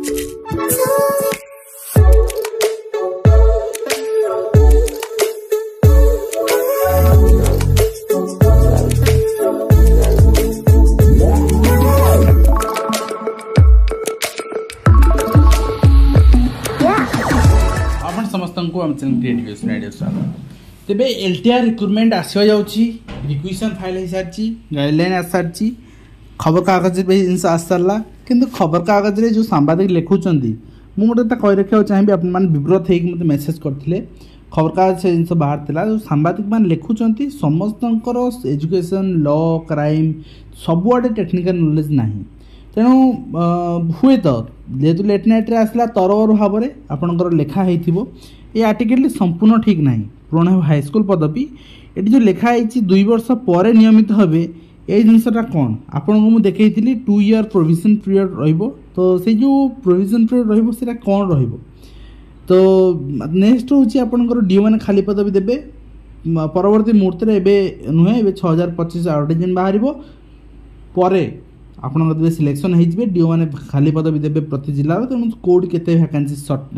तेबे LTR recruitment आसवा जाउची requisition file हो सारी गाइडलाइन आ सारी खबर कागज जिन आस सारा किंतु खबर कागज रे जो सांबादिक लिखुंट मुझे कही रखा चाहिए आप विव्रत होती मत मेसेज करते खबर कागज से जिन बाहर था जो सांबादिक मान लिखुंट समस्त एजुकेशन लॉ क्राइम सबुआडे टेक्निकल नॉलेज ना तेणु हुए तो जेहेतु लेट नाइट आसला तरवर भाव में आपंकर लिखाई ये आर्टिकल संपूर्ण ठीक ना पुराणा हाईस्कल पदवी ये जो लिखाई 2 वर्ष पर नियमित हे ये जिनसा कौन आपन को मुझे देखी 2 ईयर प्रोविजन पीरियड रो से जो प्रोविजन पीरियड रो कौन रो नेक्स्ट हूँ आपंकर डीओ मैंने खाली पदवी देवे परवर्ती मुहूर्त में नुहे 6025 एडवर्टाइजमेंट बाहर पर आपन सिलेक्शन हो डीओ मैंने खाली पदवी देवे प्रति जिलार तेणु कौट के भैकेंसी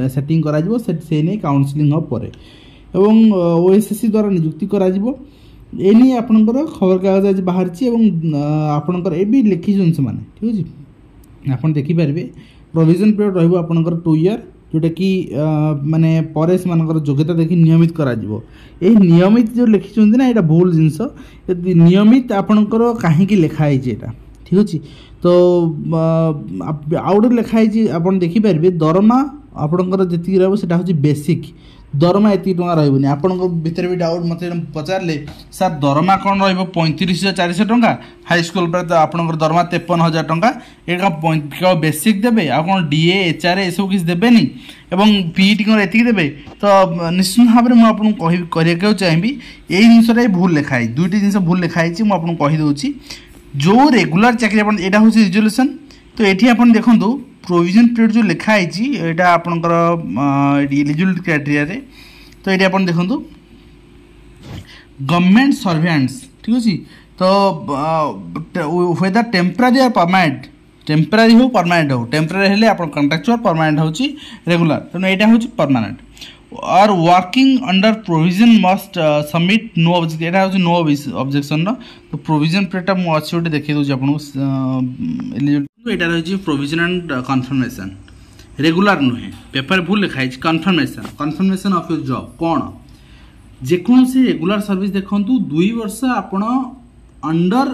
सेटिंग कर काउनसिलिंग पर एवं ओएसएससी द्वारा नियुक्ति करा एनी आपणकर खबर कागज आज बाहर आपणकर ए भी लिखी से माने ठीक है आप देखिपारे प्रोविजन पीरियड रहा 2 ईयर जोटा कि माने पर योग्यता देखी नियमित करा नियमित जो लिखी ना यहाँ भूल जिनस नियमित आपणकर कहीं लिखाई यहाँ ठीक अच्छे तो आउट लिखाई आप देखिपारे दरमा आपणकर जी रहा हूँ बेसिक दरमा एति टंका रही आपण भितर भी डाउट मत पचारे सर दरमा कौन र35,400 टंका हाईस्कल पर आपंकर दरमा 53,000 टंका ये बेसिक देवे आ कौन डीए एचआरए ये सब किसी देवेनि एवं पीईटी कौन एति देवे तो निश्चित भाव में मुझे कहना चाहिए यही जिनसा भूल लिखाई 2टी जिन भूल लिखाई मुझे कहीदे जो रेगुलर चाकरी यहाँ हूँ रिजोल्यूशन तो ये आप देखो प्रोविजन पीरियड जो लिखाई यहाँ आपंकर एलिजिबिलिटी क्राइटेरिया रे तो ये आप देखो गवर्नमेंट सर्वेंट्स ठीक अच्छे तो वेदर टेम्परारी और परमानेंट टेम्परारी हो परमानेंट हो टेम्परारी हेल्ले आप कंट्राक्चुअल परमानेंट हूँ रेगुलर तेणु यहाँ हूँ परमानेंट और working under provision must submit no objection यहाँ हूँ नो ऑब्जेक्शन तो प्रोविजन पीरियड मुझे अच्छे गोटे देखिए दूसरी आपको यहाँ रही प्रोविजन एंड कन्फर्मेशन रेगुलर नुहे पेपर भूल लिखाई confirmation confirmation of your job कौन जेकोसी रेगुलर सर्विस देखु 2 वर्ष आपण अंडर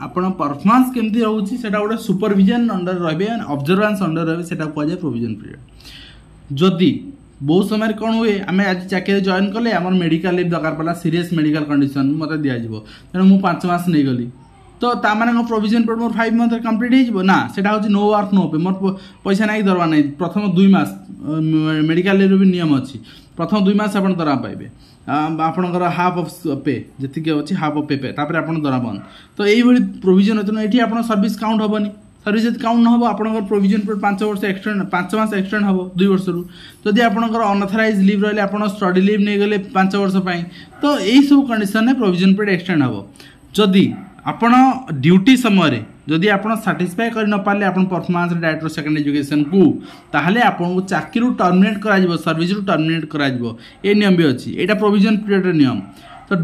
आपण परफॉर्मेंस केमती रोचे से गोटे सुपरविजन अंडर रही ऑब्जर्वेंस अंडर रही से कहुए प्रोविजन पीरियड जदि बहुत समय कौन हुए आम आज चाकरी जॉइन कले आम मेडिकल लिव दरकार पड़ा सीरीयस मेडिकल कंडीशन मत दिज्व तेणु मुझे 5 मास नहीं गली तो तामान प्रोविजन पीरियड मोर 5 मंथ कंप्लीट हो ना से नो वर्क नो पे मोर पैसा नहीं दरवा नहीं प्रथम 2 मास मेडिकल लिव भी नियम अच्छी प्रथम 2 मास आप दरमा पाइबे आपणकर हाफ ऑफ पे जी अच्छी हाफ ऑफ पे तापर आप दरमा बंद तो यही प्रोविजन तेणु ये आप सर्विस काउंट हेनी सर्विस जब काउंट न आप प्रोविजन पीरियड 5 वर्ष एक्सटेंड 5 मास एक्सटेंड हम 2 वर्ष जदि आपंकर अनअथराइज लिव रही आप स्टडी लिव नहीं गले 5 वर्ष तो यही सब कंडीशन प्रोविजन पीरियड एक्सटेंड हम जदि आपण ड्यूटी समय जदि आप साटिस्फाई कर न पारे आप परफॉर्मेंस डायरेक्टर सेकेंड एजुकेशन को ताहले आपको चाकरी टर्मिनेट कर सर्विस टर्मिनेट कर नियम भी अच्छी यहाँ प्रोविजन पीरियड नियम तो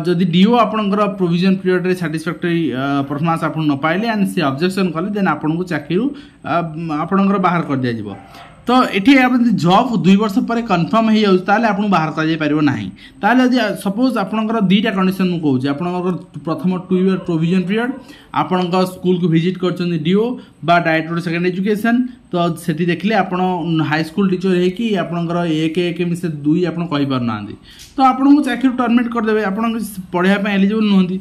जदि डीओ आपंकर प्रोविजन पीरियड सैटिस्फैक्टरी परफॉर्मेंस आप न पाइले एंड से ऑब्जेक्शन कले देन आपको चाकरी आपंकर बाहर कर दिया तो ये आप जॉब 2 वर्ष पर कन्फर्म हो जाए आपको बाहर कर सपोज आपंकर 2टा कंडीशन मुझे कहूँ आपंकर प्रथम 2 ईयर प्रोविजन पीरियड आपण स्कूल को विजिट कर डीओ बा डायरेक्टर सेकेंड एजुकेशन तो से देखिले आप हाई स्कूल टीचर होगी आपंकर 1 से 2 आप पारना तो आपको चाकरी टर्मिनेट करदे आप पढ़ाई एलिजिबल नुहति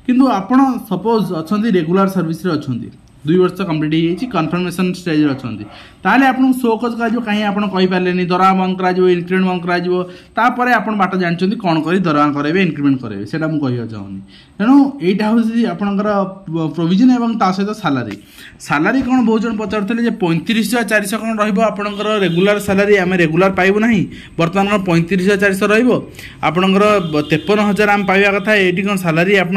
किंतु आप सपोज अच्छा रेगुलर सर्विस अच्छा 2 वर्ष कंप्लीट हो कन्फर्मेशन स्टेज अच्छा ताहले आपको शोकज कर कहीं आप कहींपारे दरमा बंद कर इनक्रिमेंट बंद कर आप बाट जानते कौन कर दरमा करेंगे इनक्रिमेंट करेंगे से मुझे चाहूनी तेणु यहाँ हूँ आपंकर प्रोविजन और सहित सालारी सालारी कौन बहुत जन पचारे 35,400 कौन रहा रेगुलर सालारी आम रेगुलर पाइबू ना बर्तमान 35,400 रपंकर 53,000 आम पाइबा कथा ये कौन सालारी आप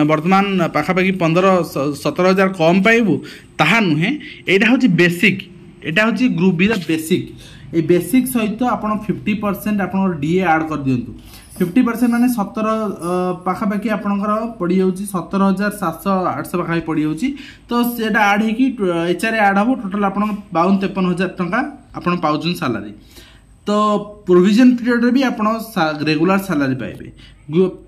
बर्तमान पाखापाखि 15-17 हज़ार कम पाइबू ताहा नुहे यहाँ हूँ बेसिक एटा हूँ ग्रुप बी बेसिक ये बेसिक सहित आप 50% आप डीए आड कर दिंतु 50% माने 17 पाखापाखि आपंकर पड़ जाऊँगी 17,700-800 पाखापाखि पड़ जाऊँगी तो सेटा आड हो एचआर आड हम टोटाल आप 52-53,000 टंका आप पाँच सालारी तो प्रोविजन पीरियड रे भी आप रेगुलर सालारी पाइबे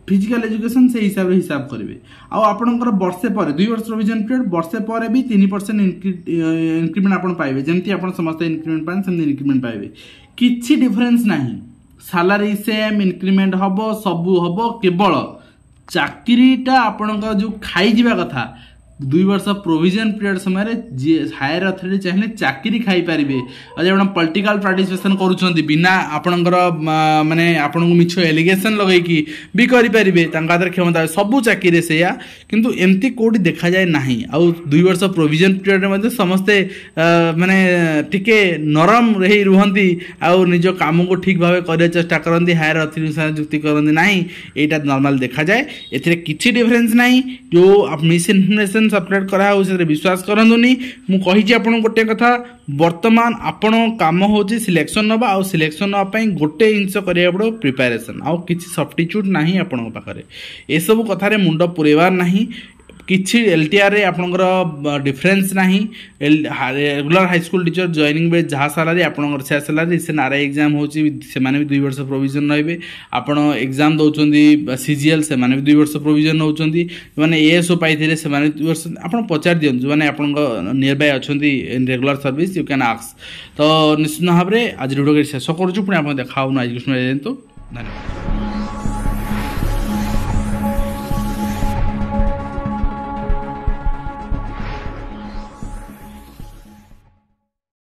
फिजिकल एजुकेशन से हिसाब करेंगे आपंकर वर्षे पर 2 वर्ष प्रोविजन पीरियड वर्षे पर भी 3% इंक्रीमेंट आप पाइबे जमती आप समस्त इंक्रीमेंट पाए सेमती इंक्रीमेंट पाइबे किछि डिफरेंस नहीं सालारी सेम इंक्रीमेंट हम सबू हम केवल चाकरीटा आपंकर जो खाई जावा कथा 2 वर्ष प्रोविजन पीरियड समय जी हायर अथॉरिटी चाहिए चाकरी खाई पारे और जब पॉलिटिकल पार्टिसिपेशन करुँच बिना आपणकर माने आपन को मिछ एलिगेशन लगेकि भी करेंगे क्षमता सबू चाकरी से किंतु एमती कोटी देखा जाए ना आउ 2 वर्ष प्रोविजन पीरियड में समस्ते माने टिके नरम रही रुहंती आउ निज काम को ठीक भाव करने चेष्टा करती हायर अथॉरिटी जुक्ति करती ना यहाँ नॉर्मल देखा जाए एथिरे किछि डिफरेंस नहीं जो मिस इनफॉरमेशन अपडेट करा विश्वास करंतुनी मु कहि आपन गोटे कथा वर्तमान आपण काम होची सिलेक्शन नबा आ सिलेक्शन नबा पई गोटे इंच करिया पड़ो प्रिपरेशन आ किछि सब्स्टिट्यूट नाही आपण पाखरे ए सब कथारे मुंड पुरेबार नाही किछि एलटीआर रे आपनकर डिफरेंस नाही regular high school teacher joining बे जहा सालारी आपनकर से सालारी से आरआई एग्जाम होची से माने भी 2 वर्ष प्रोविजन रहबे आपण एग्जाम दउचंदी सीजीएल से माने भी 2 वर्ष प्रोविजन होचंदी माने एएसओ पाइथिले से माने 2 वर्ष आपण पचार दियन माने आपनकर नियर बाय अछंती in regular service you can ask तो निश्चित भाबरे आज वीडियो के शेष करूछु पुनी आपण देखाउ ना आज कृष्ण जयंतो धन्यवाद।